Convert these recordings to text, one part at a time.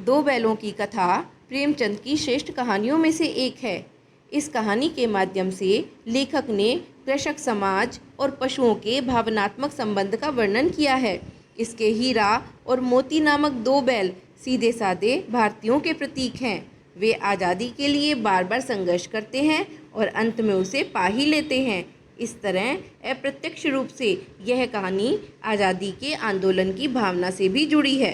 दो बैलों की कथा प्रेमचंद की श्रेष्ठ कहानियों में से एक है। इस कहानी के माध्यम से लेखक ने कृषक समाज और पशुओं के भावनात्मक संबंध का वर्णन किया है। इसके हीरा और मोती नामक दो बैल सीधे साधे भारतीयों के प्रतीक हैं। वे आज़ादी के लिए बार बार संघर्ष करते हैं और अंत में उसे पा ही लेते हैं। इस तरह अप्रत्यक्ष रूप से यह कहानी आज़ादी के आंदोलन की भावना से भी जुड़ी है।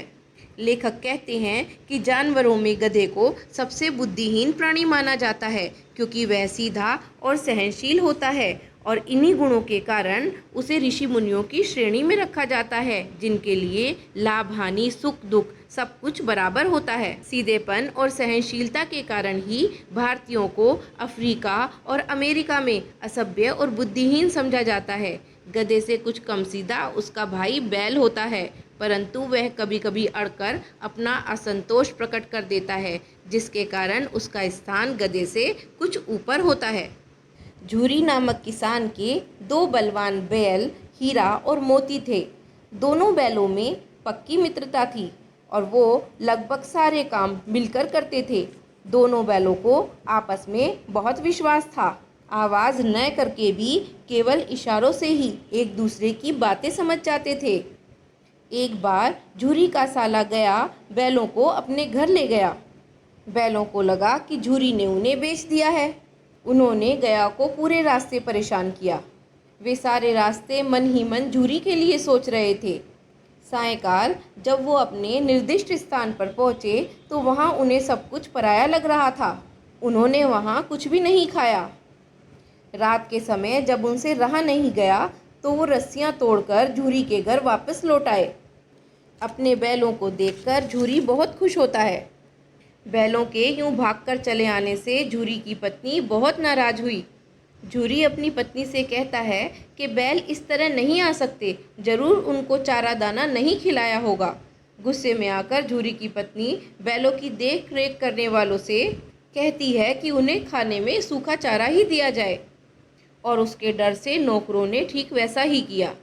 लेखक कहते हैं कि जानवरों में गधे को सबसे बुद्धिहीन प्राणी माना जाता है, क्योंकि वह सीधा और सहनशील होता है और इन्हीं गुणों के कारण उसे ऋषि मुनियों की श्रेणी में रखा जाता है, जिनके लिए लाभ हानि सुख दुख सब कुछ बराबर होता है। सीधेपन और सहनशीलता के कारण ही भारतीयों को अफ्रीका और अमेरिका में असभ्य और बुद्धिहीन समझा जाता है। गधे से कुछ कम सीधा उसका भाई बैल होता है, परंतु वह कभी कभी अड़कर अपना असंतोष प्रकट कर देता है, जिसके कारण उसका स्थान गधे से कुछ ऊपर होता है। झूरी नामक किसान के दो बलवान बैल हीरा और मोती थे। दोनों बैलों में पक्की मित्रता थी और वो लगभग सारे काम मिलकर करते थे। दोनों बैलों को आपस में बहुत विश्वास था। आवाज़ न करके भी केवल इशारों से ही एक दूसरे की बातें समझ जाते थे। एक बार झूरी का साला गया बैलों को अपने घर ले गया। बैलों को लगा कि झूरी ने उन्हें बेच दिया है। उन्होंने गया को पूरे रास्ते परेशान किया। वे सारे रास्ते मन ही मन झूरी के लिए सोच रहे थे। सायंकाल जब वो अपने निर्दिष्ट स्थान पर पहुँचे तो वहाँ उन्हें सब कुछ पराया लग रहा था। उन्होंने वहाँ कुछ भी नहीं खाया। रात के समय जब उनसे रहा नहीं गया तो वो रस्सियाँ तोड़कर झूरी के घर वापस लौट आए। अपने बैलों को देखकर झूरी बहुत खुश होता है। बैलों के यूं भागकर चले आने से झूरी की पत्नी बहुत नाराज़ हुई। झूरी अपनी पत्नी से कहता है कि बैल इस तरह नहीं आ सकते, ज़रूर उनको चारा दाना नहीं खिलाया होगा। गुस्से में आकर झूरी की पत्नी बैलों की देख रेख करने वालों से कहती है कि उन्हें खाने में सूखा चारा ही दिया जाए, और उसके डर से नौकरों ने ठीक वैसा ही किया।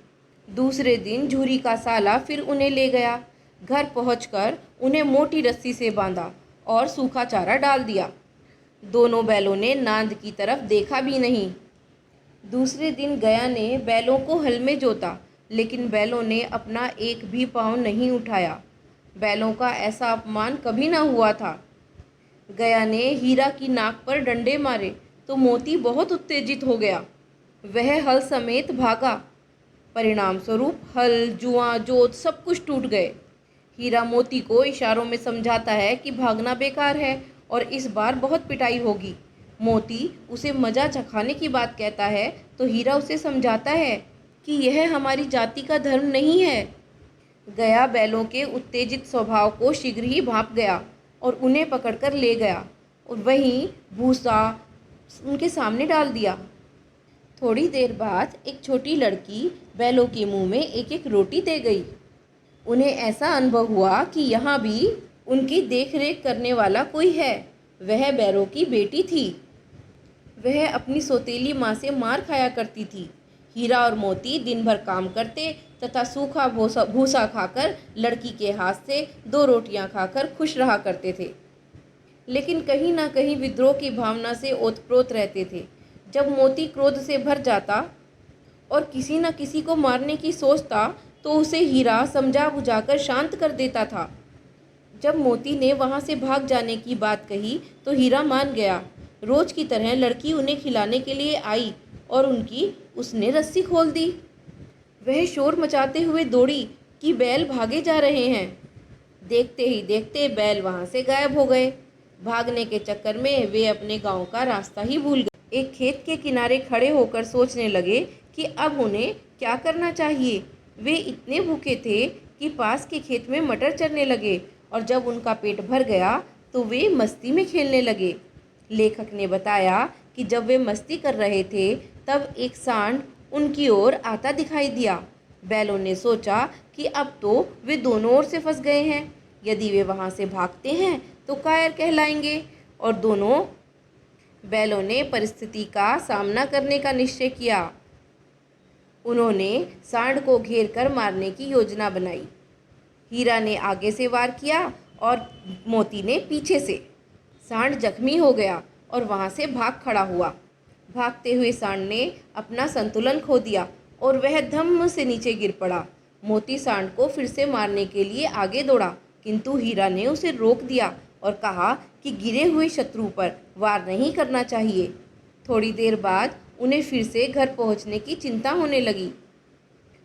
दूसरे दिन झूरी का साला फिर उन्हें ले गया। घर पहुंचकर उन्हें मोटी रस्सी से बांधा और सूखा चारा डाल दिया। दोनों बैलों ने नांद की तरफ देखा भी नहीं। दूसरे दिन गया ने बैलों को हल में जोता, लेकिन बैलों ने अपना एक भी पाँव नहीं उठाया। बैलों का ऐसा अपमान कभी ना हुआ था। गया ने हीरा की नाक पर डंडे मारे तो मोती बहुत उत्तेजित हो गया। वह हल समेत भागा। परिणाम स्वरूप हल जुआ जोत सब कुछ टूट गए। हीरा मोती को इशारों में समझाता है कि भागना बेकार है और इस बार बहुत पिटाई होगी। मोती उसे मज़ा चखाने की बात कहता है तो हीरा उसे समझाता है कि यह हमारी जाति का धर्म नहीं है। गया बैलों के उत्तेजित स्वभाव को शीघ्र ही भांप गया और उन्हें पकड़कर ले गया और वहीं भूसा उनके सामने डाल दिया। थोड़ी देर बाद एक छोटी लड़की बैलों के मुंह में एक एक रोटी दे गई। उन्हें ऐसा अनुभव हुआ कि यहाँ भी उनकी देखरेख करने वाला कोई है। वह बैलों की बेटी थी। वह अपनी सौतेली माँ से मार खाया करती थी। हीरा और मोती दिन भर काम करते तथा सूखा भूसा खाकर लड़की के हाथ से दो रोटियां खाकर खुश रहा करते थे, लेकिन कहीं ना कहीं विद्रोह की भावना से ओतप्रोत रहते थे। जब मोती क्रोध से भर जाता और किसी न किसी को मारने की सोचता तो उसे हीरा समझा बुझाकर शांत कर देता था। जब मोती ने वहाँ से भाग जाने की बात कही तो हीरा मान गया। रोज की तरह लड़की उन्हें खिलाने के लिए आई और उसने रस्सी खोल दी। वह शोर मचाते हुए दौड़ी कि बैल भागे जा रहे हैं। देखते ही देखते बैल वहाँ से गायब हो गए। भागने के चक्कर में वे अपने गांव का रास्ता ही भूल गए। एक खेत के किनारे खड़े होकर सोचने लगे कि अब उन्हें क्या करना चाहिए। वे इतने भूखे थे कि पास के खेत में मटर चरने लगे और जब उनका पेट भर गया तो वे मस्ती में खेलने लगे। लेखक ने बताया कि जब वे मस्ती कर रहे थे तब एक सांड उनकी ओर आता दिखाई दिया। बैलों ने सोचा कि अब तो वे दोनों ओर से फंस गए हैं। यदि वे वहाँ से भागते हैं तो कायर कहलाएंगे, और दोनों बैलों ने परिस्थिति का सामना करने का निश्चय किया। उन्होंने सांड को घेर कर मारने की योजना बनाई। हीरा ने आगे से वार किया और मोती ने पीछे से। सांड जख्मी हो गया और वहाँ से भाग खड़ा हुआ। भागते हुए सांड ने अपना संतुलन खो दिया और वह धम्म से नीचे गिर पड़ा। मोती सांड को फिर से मारने के लिए आगे दौड़ा, किंतु हीरा ने उसे रोक दिया और कहा कि गिरे हुए शत्रु पर वार नहीं करना चाहिए। थोड़ी देर बाद उन्हें फिर से घर पहुंचने की चिंता होने लगी।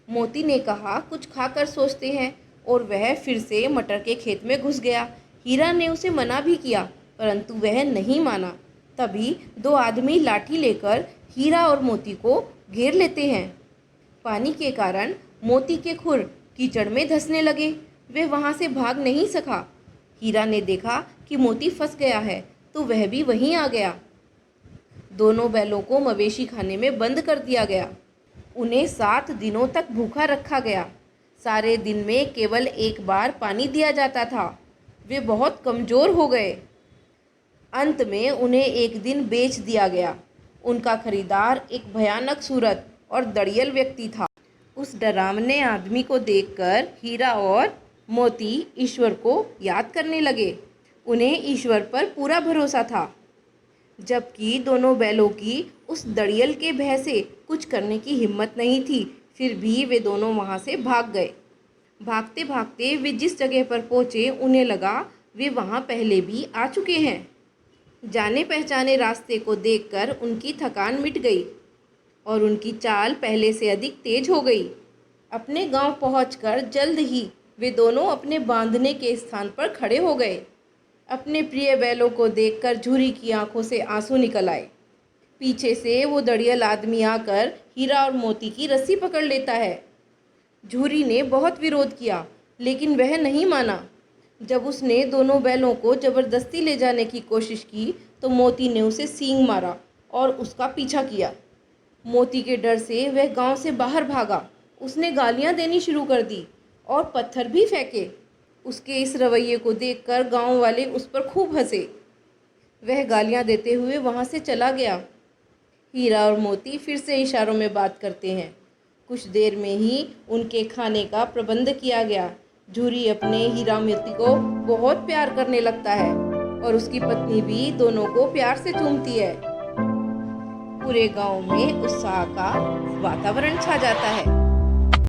मोती ने कहा कुछ खाकर सोचते हैं, और वह फिर से मटर के खेत में घुस गया। हीरा ने उसे मना भी किया, परंतु वह नहीं माना। तभी दो आदमी लाठी लेकर हीरा और मोती को घेर लेते हैं। पानी के कारण मोती के खुर कीचड़ में धंसने लगे। वह वहाँ से भाग नहीं सका। हीरा ने देखा कि मोती फंस गया है, तो वह भी वहीं आ गया। दोनों बैलों को मवेशी खाने में बंद कर दिया गया। उन्हें 7 दिनों तक भूखा रखा गया। सारे दिन में केवल एक बार पानी दिया जाता था। वे बहुत कमज़ोर हो गए। अंत में उन्हें एक दिन बेच दिया गया। उनका खरीदार एक भयानक सूरत और दड़ियल व्यक्ति था। उस डरावने आदमी को देखकर हीरा और मोती ईश्वर को याद करने लगे। उन्हें ईश्वर पर पूरा भरोसा था। जबकि दोनों बैलों की उस दड़ियल के भय से कुछ करने की हिम्मत नहीं थी, फिर भी वे दोनों वहाँ से भाग गए। भागते भागते वे जिस जगह पर पहुँचे, उन्हें लगा वे वहाँ पहले भी आ चुके हैं। जाने पहचाने रास्ते को देखकर उनकी थकान मिट गई और उनकी चाल पहले से अधिक तेज हो गई। अपने गांव पहुंचकर जल्द ही वे दोनों अपने बांधने के स्थान पर खड़े हो गए। अपने प्रिय बैलों को देखकर झूरी की आंखों से आंसू निकल आए। पीछे से वो दड़ियल आदमी आकर हीरा और मोती की रस्सी पकड़ लेता है। झूरी ने बहुत विरोध किया, लेकिन वह नहीं माना। जब उसने दोनों बैलों को जबरदस्ती ले जाने की कोशिश की, तो मोती ने उसे सींग मारा और उसका पीछा किया। मोती के डर से वह गांव से बाहर भागा। उसने गालियां देनी शुरू कर दी और पत्थर भी फेंके। उसके इस रवैये को देखकर गांव वाले उस पर खूब हंसे। वह गालियां देते हुए वहां से चला गया। हीरा और मोती फिर से इशारों में बात करते हैं। कुछ देर में ही उनके खाने का प्रबंध किया गया। झूरी अपने हीरा मोती को बहुत प्यार करने लगता है और उसकी पत्नी भी दोनों को प्यार से चूमती है। पूरे गांव में उत्साह का वातावरण छा जाता है।